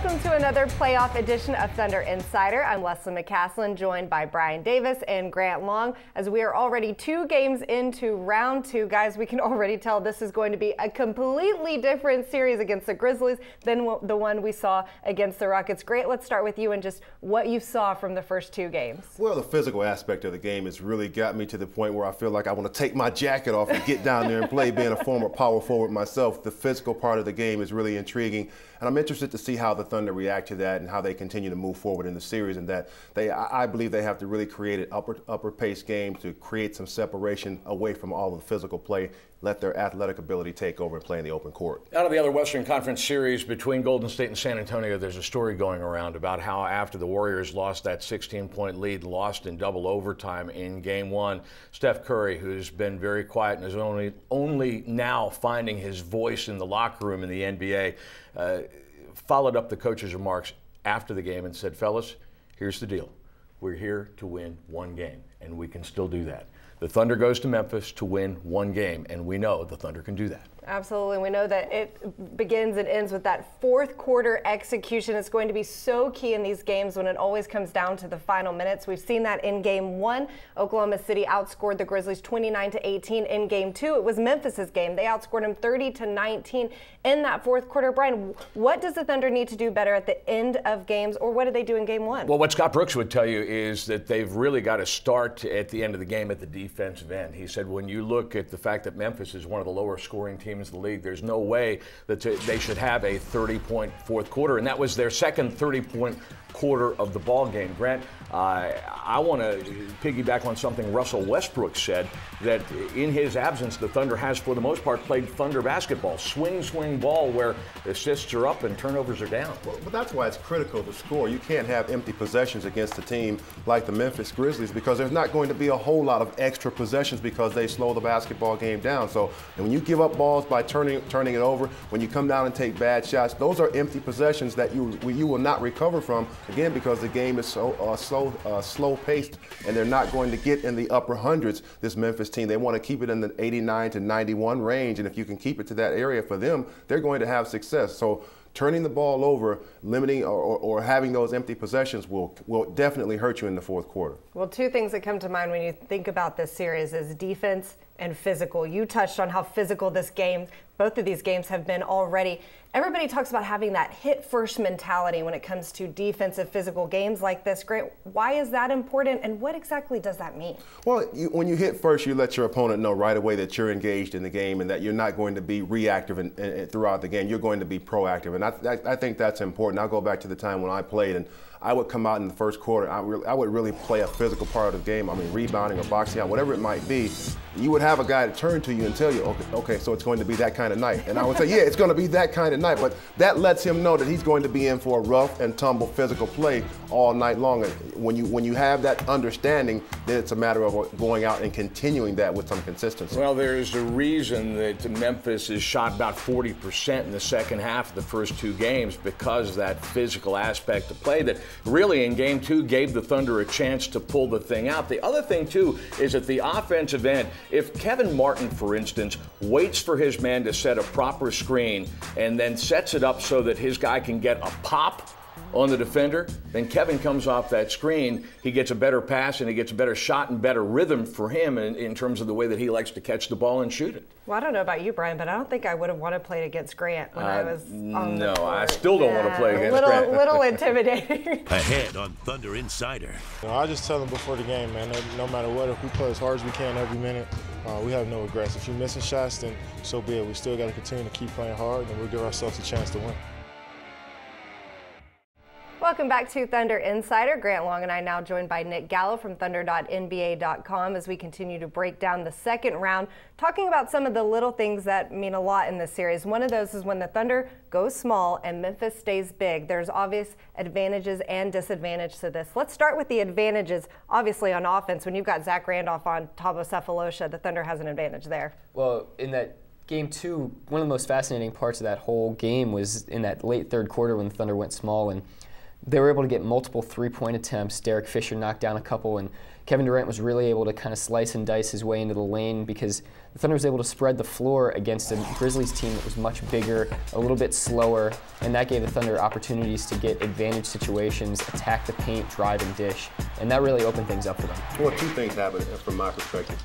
Welcome to another playoff edition of Thunder Insider. I'm Leslie McCaslin, joined by Brian Davis and Grant Long. As we are already 2 games into round 2, guys, we can already tell this is going to be a completely different series against the Grizzlies than the one we saw against the Rockets. Grant, let's start with you and just what you saw from the first 2 games. Well, the physical aspect of the game has really got me to the point where I feel like I want to take my jacket off and get down there and play. Being a former power forward myself, the physical part of the game is really intriguing. And I'm interested to see how the Thunder react to that and how they continue to move forward in the series. And that I believe they have to really create an upper pace game to create some separation away from all of the physical play, let their athletic ability take over and play in the open court. Out of the other Western Conference series between Golden State and San Antonio, there's a story going around about how after the Warriors lost that 16-point lead, lost in double overtime in Game 1, Steph Curry, who's been very quiet and is only now finding his voice in the locker room in the NBA, followed up the coach's remarks after the game and said, fellas, here's the deal. We're here to win 1 game, and we can still do that. The Thunder goes to Memphis to win 1 game, and we know the Thunder can do that. Absolutely. We know that it begins and ends with that fourth quarter execution. It's going to be so key in these games when it always comes down to the final minutes. We've seen that in Game 1. Oklahoma City outscored the Grizzlies 29-18. In Game 2, it was Memphis's game. They outscored them 30-19 in that fourth quarter. Brian, what does the Thunder need to do better at the end of games, or what did they do in Game 1? Well, what Scott Brooks would tell you is that they've really got to start at the end of the game at the defensive end. He said when you look at the fact that Memphis is one of the lower scoring teams in the league, there's no way that they should have a 30-point fourth quarter, and that was their second 30-point quarter of the ball game. Grant, I want to piggyback on something Russell Westbrook said, that in his absence, the Thunder has, for the most part, played Thunder basketball. Swing ball where assists are up and turnovers are down. Well, but that's why it's critical to score. You can't have empty possessions against a team like the Memphis Grizzlies because there's not going to be a whole lot of extra possessions because they slow the basketball game down. So when you give up balls by turning it over, when you come down and take bad shots, those are empty possessions that you will not recover from, again, because the game is so slow-paced, and they're not going to get in the upper hundreds, this Memphis team. They want to keep it in the 89 to 91 range, and if you can keep it to that area for them, they're going to have success. So turning the ball over, limiting or having those empty possessions will definitely hurt you in the fourth quarter. Well, 2 things that come to mind when you think about this series is defense and physical. You touched on how physical both of these games have been already. Everybody talks about having that hit-first mentality when it comes to defensive physical games like this. Grant, why is that important, and what exactly does that mean? Well, when you hit first, you let your opponent know right away that you're engaged in the game and that you're not going to be reactive throughout the game. You're going to be proactive, and I think that's important. I'll go back to the time when I played, and I would come out in the first quarter. I would really play a physical part of the game. I mean, rebounding or boxing out, whatever it might be. You would have a guy to turn to you and tell you, okay, so it's going to be that kind of night. And I would say, yeah, it's going to be that kind of night. But that lets him know that he's going to be in for a rough and tumble physical play all night long. And when you have that understanding, then it's a matter of going out and continuing that with some consistency. Well, there's a reason that Memphis is shot about 40% in the second half of the first 2 games, because of that physical aspect of play that really in Game 2 gave the Thunder a chance to pull the thing out. The other thing, too, is at the offensive end, if Kevin Martin, for instance, waits for his man to set a proper screen and then sets it up so that his guy can get a pop on the defender, then Kevin comes off that screen, he gets a better pass and he gets a better shot and better rhythm for him in terms of the way that he likes to catch the ball and shoot it. Well, I don't know about you, Brian, but I don't think I would have wanted to play against Grant when I was on the No, court. I still don't want to play against Grant. Little intimidating. Ahead on Thunder Insider. I just tell them before the game, man, that no matter what, if we play as hard as we can every minute, we have no regrets. If you're missing shots, then so be it. We still got to continue to keep playing hard, and we'll give ourselves a chance to win. Welcome back to Thunder Insider. Grant Long and I now joined by Nick Gallo from Thunder.nba.com as we continue to break down the second round, talking about some of the little things that mean a lot in this series. One of those is when the Thunder goes small and Memphis stays big. There's obvious advantages and disadvantages to this. Let's start with the advantages. Obviously on offense, when you've got Zach Randolph on Thabo Sefolosha, the Thunder has an advantage there. Well, in that Game 2, one of the most fascinating parts of that whole game was in that late third quarter when the Thunder went small, and they were able to get multiple three-point attempts. Derek Fisher knocked down a couple, and Kevin Durant was really able to kind of slice and dice his way into the lane because the Thunder was able to spread the floor against a Grizzlies team that was much bigger, a little bit slower, and that gave the Thunder opportunities to get advantage situations, attack the paint, drive, and dish, and that really opened things up for them. Well, two things happened from my perspective.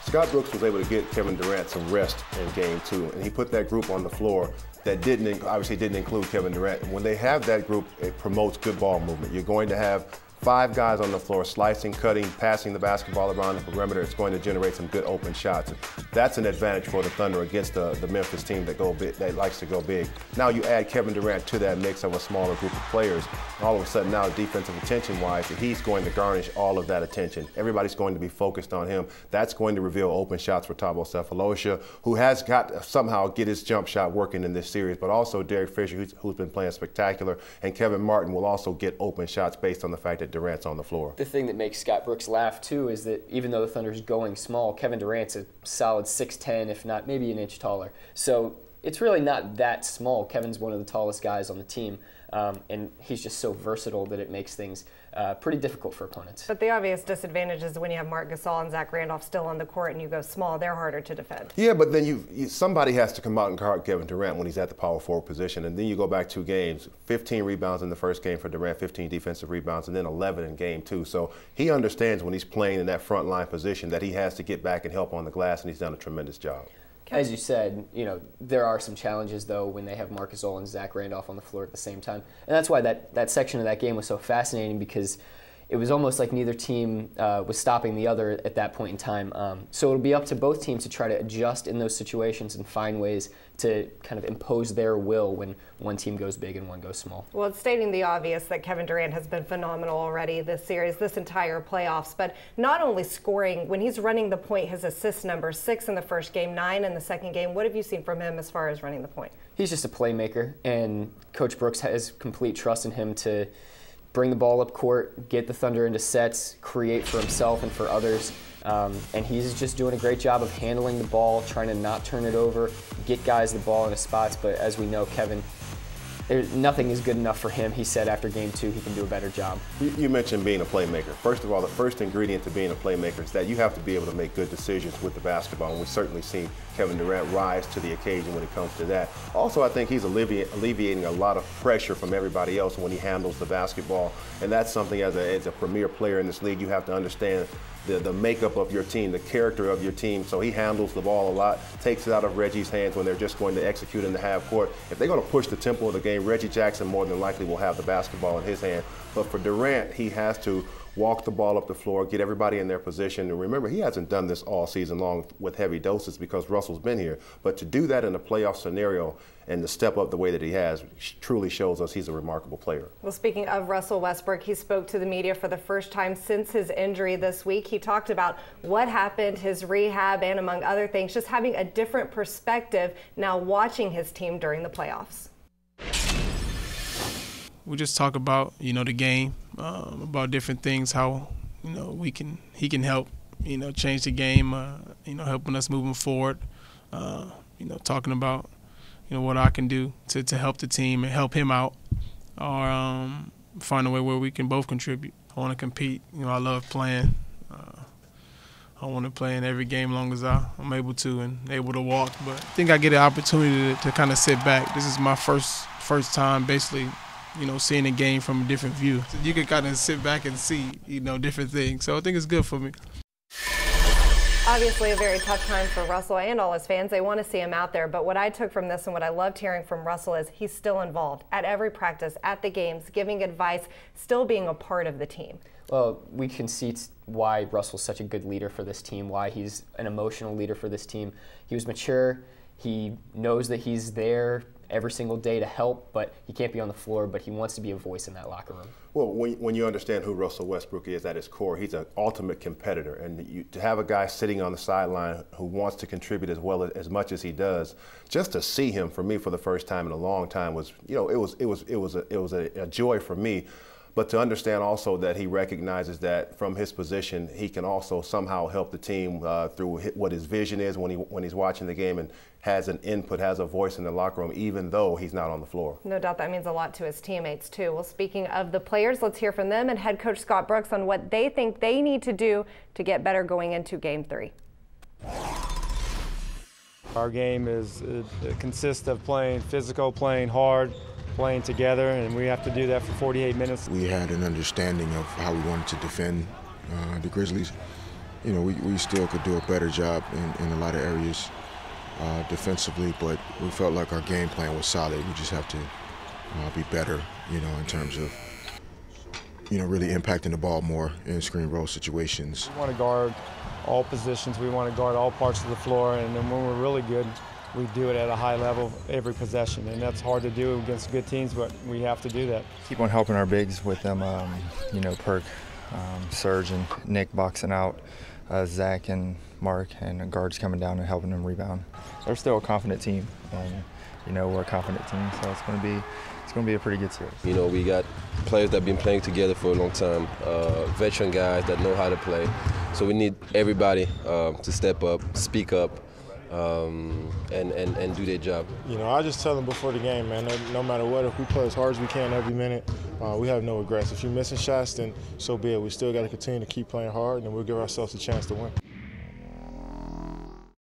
Scott Brooks was able to get Kevin Durant some rest in Game 2, and he put that group on the floor that obviously didn't include Kevin Durant. When they have that group, it promotes good ball movement. You're going to have 5 guys on the floor slicing, cutting, passing the basketball around the perimeter. It's going to generate some good open shots. That's an advantage for the Thunder against the Memphis team that likes to go big. Now you add Kevin Durant to that mix of a smaller group of players. All of a sudden now, defensive attention-wise, he's going to garnish all of that attention. Everybody's going to be focused on him. That's going to reveal open shots for Thabo Sefolosha, who has got to somehow get his jump shot working in this series, but also Derek Fisher, who's been playing spectacular, and Kevin Martin will also get open shots based on the fact that Durant's on the floor. The thing that makes Scott Brooks laugh, too, is that even though the Thunder's going small, Kevin Durant's a solid 6'10", if not maybe an inch taller. So it's really not that small. Kevin's one of the tallest guys on the team, and he's just so versatile that it makes things pretty difficult for opponents. But the obvious disadvantage is when you have Marc Gasol and Zach Randolph still on the court and you go small, they're harder to defend. Yeah, but then somebody has to come out and guard Kevin Durant when he's at the power forward position. And then you go back 2 games, 15 rebounds in the first game for Durant, 15 defensive rebounds, and then 11 in Game 2. So he understands when he's playing in that front line position that he has to get back and help on the glass, and he's done a tremendous job. As you said, there are some challenges, though, when they have Marc Gasol and Zach Randolph on the floor at the same time. And that's why that section of that game was so fascinating, because it was almost like neither team was stopping the other at that point in time. So it'll be up to both teams to try to adjust in those situations and find ways to kind of impose their will when one team goes big and one goes small. Well, it's stating the obvious that Kevin Durant has been phenomenal already this series, this entire playoffs, but not only scoring, when he's running the point, his assist number, 6 in the first game, 9 in the second game. What have you seen from him as far as running the point? He's just a playmaker, and Coach Brooks has complete trust in him to bring the ball up court, get the Thunder into sets, create for himself and for others. And he's just doing a great job of handling the ball, trying to not turn it over, get guys the ball into spots. But as we know, Kevin, nothing is good enough for him. He said after Game 2 he can do a better job. You mentioned being a playmaker. First of all, the first ingredient to being a playmaker is that you have to be able to make good decisions with the basketball, and we've certainly seen Kevin Durant rise to the occasion when it comes to that. Also, I think he's alleviating a lot of pressure from everybody else when he handles the basketball, and that's something as a premier player in this league you have to understand. The makeup of your team, the character of your team. So he handles the ball a lot, takes it out of Reggie's hands when they're just going to execute in the half court. If they're going to push the tempo of the game, Reggie Jackson more than likely will have the basketball in his hand. But for Durant, he has to walk the ball up the floor, get everybody in their position. And remember, he hasn't done this all season long with heavy doses because Russell's been here. But to do that in a playoff scenario and to step up the way that he has truly shows us he's a remarkable player. Well, speaking of Russell Westbrook, he spoke to the media for the first time since his injury this week. He talked about what happened, his rehab, and among other things, just having a different perspective now watching his team during the playoffs. We just talk about, the game, about different things, how, he can help, change the game, helping us moving forward, talking about, what I can do to help the team and help him out, or find a way where we can both contribute. I want to compete. I love playing. I want to play in every game as long as I'm able to and able to walk. But I think I get an opportunity to kind of sit back. This is my first time basically, seeing a game from a different view. So you can kind of sit back and see, different things. So I think it's good for me. Obviously a very tough time for Russell and all his fans. They want to see him out there. But what I took from this and what I loved hearing from Russell is he's still involved at every practice, at the games, giving advice, still being a part of the team. Well, we can see why Russell's such a good leader for this team, why he's an emotional leader for this team. He was mature. He knows that he's there every single day to help, but he can't be on the floor, but he wants to be a voice in that locker room. Well, when you understand who Russell Westbrook is at his core, he's an ultimate competitor. And to have a guy sitting on the sideline who wants to contribute as much as he does, just to see him, for me, for the first time in a long time was, it was a joy for me. but to understand also that he recognizes that from his position, he can also somehow help the team through what his vision is when he's watching the game, and has an input, has a voice in the locker room, even though he's not on the floor. No doubt that means a lot to his teammates, too. Well, speaking of the players, let's hear from them and head coach Scott Brooks on what they think they need to do to get better going into Game 3. Our game consists of playing physical, playing hard, playing together, and we have to do that for 48 minutes. We had an understanding of how we wanted to defend the Grizzlies. You know, we still could do a better job in a lot of areas defensively, but we felt like our game plan was solid. We just have to be better, you know, in terms of, you know, really impacting the ball more in screen roll situations. We want to guard all positions. We want to guard all parts of the floor, and then when we're really good, we do it at a high level every possession, and that's hard to do against good teams, but we have to do that. Keep on helping our bigs with them, you know, Perk, Serge, and Nick boxing out, Zach and Mark, and the guards coming down and helping them rebound. They're still a confident team, and you know we're a confident team, so it's going to be a pretty good series. You know, we got players that have been playing together for a long time, veteran guys that know how to play. So we need everybody to step up, speak up, and do their job. You know, I just tell them before the game, man, no matter what, if we play as hard as we can every minute, we have no regrets. If you're missing shots, then so be it. We still got to continue to keep playing hard, and we'll give ourselves a chance to win.